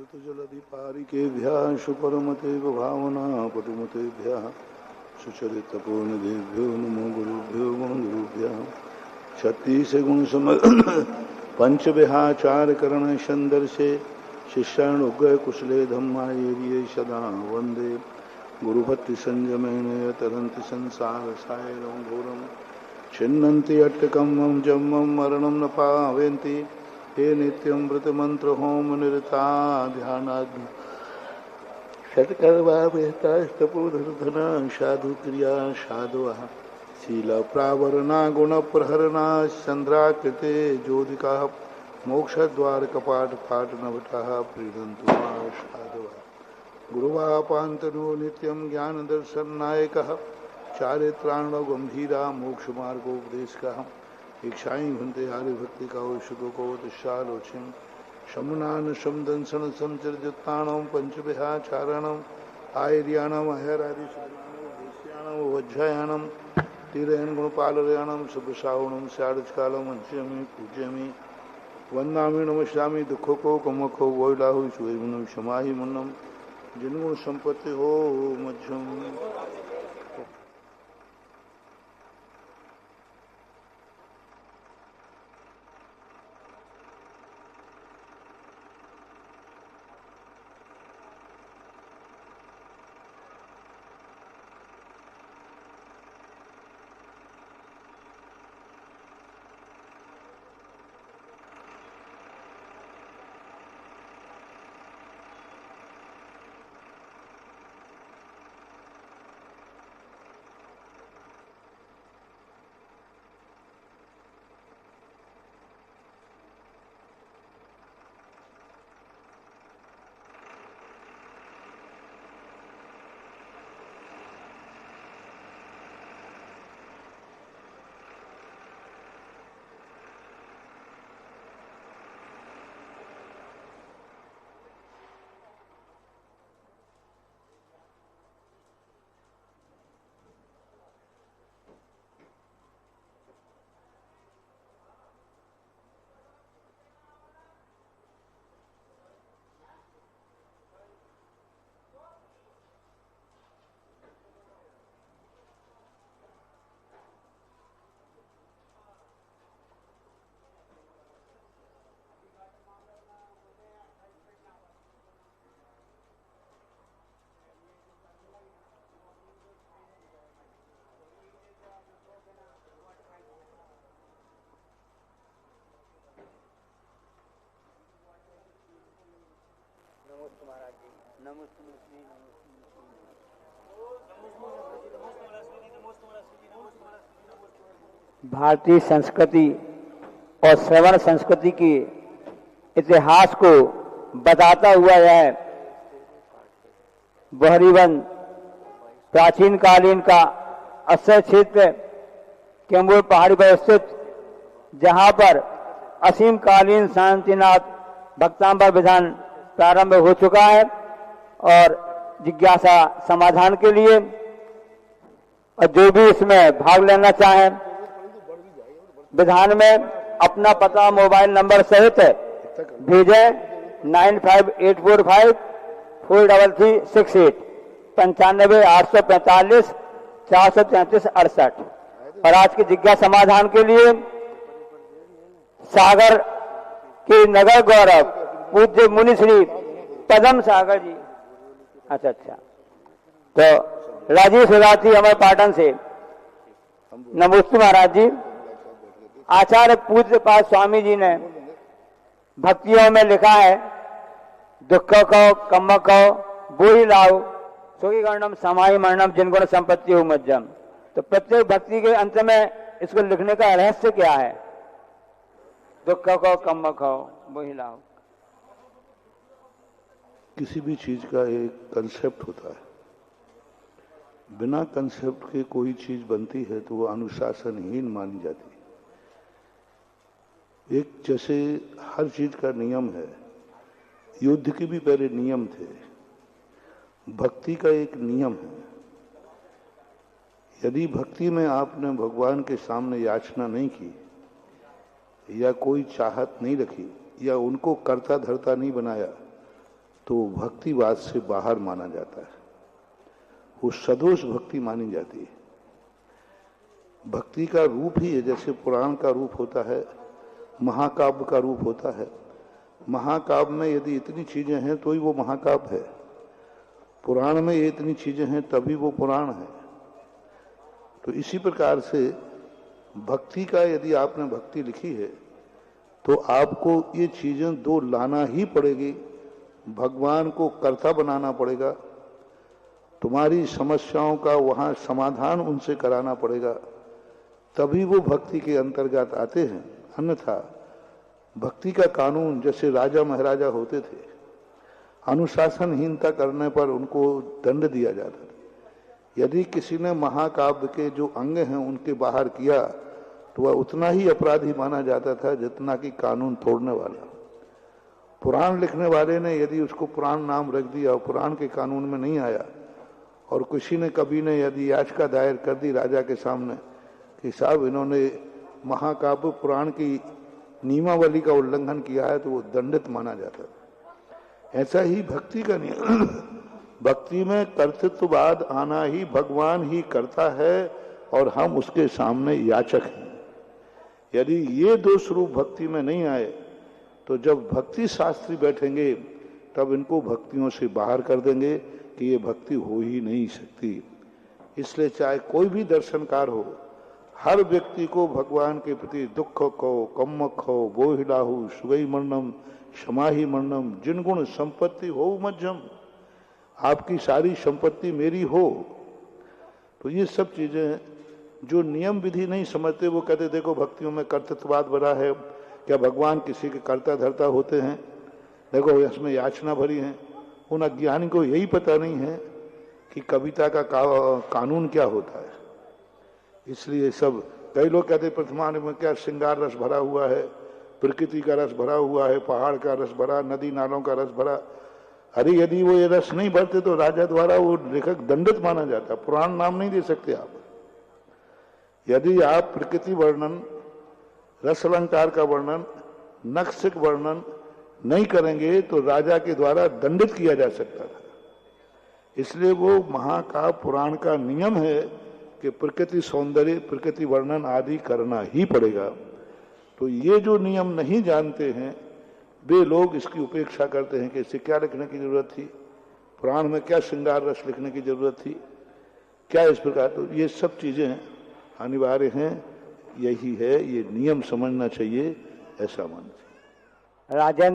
सुतजलधिपारिकेभ्यः सुपरमतेव भावना पटुमतेभ्यः सुचरितपूर्णदेभ्यो नमो गुरुभ्यो गुरुभ्यः छत्तीस गुण सम पंचविहाचारकरण संदर्शे शिष्यानुग्रह कुशले धम्माये सदा वंदे गुरुभक्ति संयमेन तरन्ति संसार सायरं घोरं छिन्नन्ति अट्टकम्मं जम्मं मरणं न पावयन्ति हे नित्यं व्रतमंत्र होम निरता ध्यानाग्नि षट्कर्वाभेतास्तपोधर्धना साधु क्रिया साधुः शील प्रावरणा गुण प्रहरणा चंद्राकृते ज्योतिका मोक्षद्वार कपाट फाट नवटः प्रीणन्तु साधुः गुरुवापान्तनो नित्यं ज्ञान दर्शन नायकः चारित्राणो गंभीरा मोक्ष मार्गोपदेशकः इच्छाई भंते आर्य भक्ति का शुभ को तुषारोचिम शमुनान समदंसन समचर्जुत्ताणम पंचविहाचारणम आयर्याणम अहरादि देश्याणम वज्रायाणम तीरयन गुणपालयाणम शुभश्रावणम शारदकालम अंश्यमी पूज्यमी वंदामी नमस्यामी दुखों को कमको वोलाहु सुवैमनम क्षमाहि मुन्नम जिनगुण संपत्ति हो मध्यम भारतीय संस्कृति और श्रवण संस्कृति की इतिहास को बताता हुआ यह बहरीवन प्राचीन कालीन का अक्षय क्षेत्र कैम्बूर पहाड़ी पर स्थित, जहां पर असीम कालीन शांतिनाथ भक्तांबर विधान प्रारंभ हो चुका है और जिज्ञासा समाधान के लिए और जो भी इसमें भाग लेना चाहे विधान में अपना पता मोबाइल नंबर सहित भेजें 9584543368 95 845 433 68। और आज की जिज्ञासा समाधान के लिए सागर के नगर गौरव पूज्य मुनि श्री पदम सागर जी। अच्छा, तो राजीव सुराती हमारे पाटन से नमोस्तु महाराज जी। आचार्य पूज्य पाद स्वामी जी ने भक्तियों में लिखा है, दुख को कम को बोही लाओ सोगी गणम समाई मरणम जिनगुण संपत्ति हो मध्यम। तो प्रत्येक भक्ति के अंत में इसको लिखने का रहस्य क्या है? दुख को कम को बोही लाओ। किसी भी चीज का एक कंसेप्ट होता है, बिना कंसेप्ट के कोई चीज बनती है तो वो अनुशासनहीन मानी जाती है। एक जैसे हर चीज का नियम है, युद्ध के भी पहले नियम थे, भक्ति का एक नियम है। यदि भक्ति में आपने भगवान के सामने याचना नहीं की या कोई चाहत नहीं रखी या उनको कर्ता धर्ता नहीं बनाया तो वो भक्तिवाद से बाहर माना जाता है, वो सदोष भक्ति मानी जाती है। भक्ति का रूप ही है, जैसे पुराण का रूप होता है, महाकाव्य का रूप होता है। महाकाव्य में यदि इतनी चीजें हैं तो ही वो महाकाव्य है, पुराण में ये इतनी चीजें हैं तभी वो पुराण है। तो इसी प्रकार से भक्ति का, यदि आपने भक्ति लिखी है तो आपको ये चीजें दो लाना ही पड़ेगी। भगवान को कर्ता बनाना पड़ेगा, तुम्हारी समस्याओं का वहां समाधान उनसे कराना पड़ेगा, तभी वो भक्ति के अंतर्गत आते हैं। अन्यथा भक्ति का कानून, जैसे राजा महाराजा होते थे, अनुशासनहीनता करने पर उनको दंड दिया जाता था। यदि किसी ने महाकाव्य के जो अंग हैं उनके बाहर किया तो वह उतना ही अपराधी माना जाता था जितना कि कानून तोड़ने वाला। पुराण लिखने वाले ने यदि उसको पुराण नाम रख दिया और पुराण के कानून में नहीं आया, और किसी ने कभी ने यदि याचिका दायर कर दी राजा के सामने कि साहब इन्होंने महाकाव्य पुराण की नियमावली का उल्लंघन किया है, तो वो दंडित माना जाता था। ऐसा ही भक्ति का नियम, भक्ति में कर्तृत्ववाद आना ही, भगवान ही करता है और हम उसके सामने याचक हैं। यदि ये दो स्वरूप भक्ति में नहीं आए तो जब भक्ति शास्त्री बैठेंगे तब इनको भक्तियों से बाहर कर देंगे कि ये भक्ति हो ही नहीं सकती। इसलिए चाहे कोई भी दर्शनकार हो, हर व्यक्ति को भगवान के प्रति दुख कहो, कम्मक हो, बोहिलाहु, सुगई मरणम, क्षमाही मरणम, जिन गुण संपत्ति हो मध्यम, आपकी सारी संपत्ति मेरी हो। तो ये सब चीजें जो नियम विधि नहीं समझते वो कहते देखो भक्तियों में कर्तृत्ववाद बड़ा है, क्या भगवान किसी के कर्ता धर्ता होते हैं, देखो इसमें याचना भरी है। उन अज्ञानी को यही पता नहीं है कि कविता का कानून क्या होता है। इसलिए सब कई लोग कहते प्रथमान में क्या श्रृंगार रस भरा हुआ है, प्रकृति का रस भरा हुआ है, पहाड़ का रस भरा, नदी नालों का रस भरा। अरे यदि वो ये रस नहीं भरते तो राजा द्वारा वो लेखक दंडित माना जाता, पुराण नाम नहीं दे सकते आप। यदि आप प्रकृति वर्णन, रस अलंकार का वर्णन, नक्सिक वर्णन नहीं करेंगे तो राजा के द्वारा दंडित किया जा सकता था। इसलिए वो महाकाव्य पुराण का नियम है कि प्रकृति सौंदर्य, प्रकृति वर्णन आदि करना ही पड़ेगा। तो ये जो नियम नहीं जानते हैं वे लोग इसकी उपेक्षा करते हैं कि इसे क्या लिखने की जरूरत थी, पुराण में क्या श्रृंगार रस लिखने की जरूरत थी, क्या इस प्रकार। तो ये सब चीजें अनिवार्य हैं, यही है, ये नियम समझना चाहिए, ऐसा मानते हैं। राजेंद्र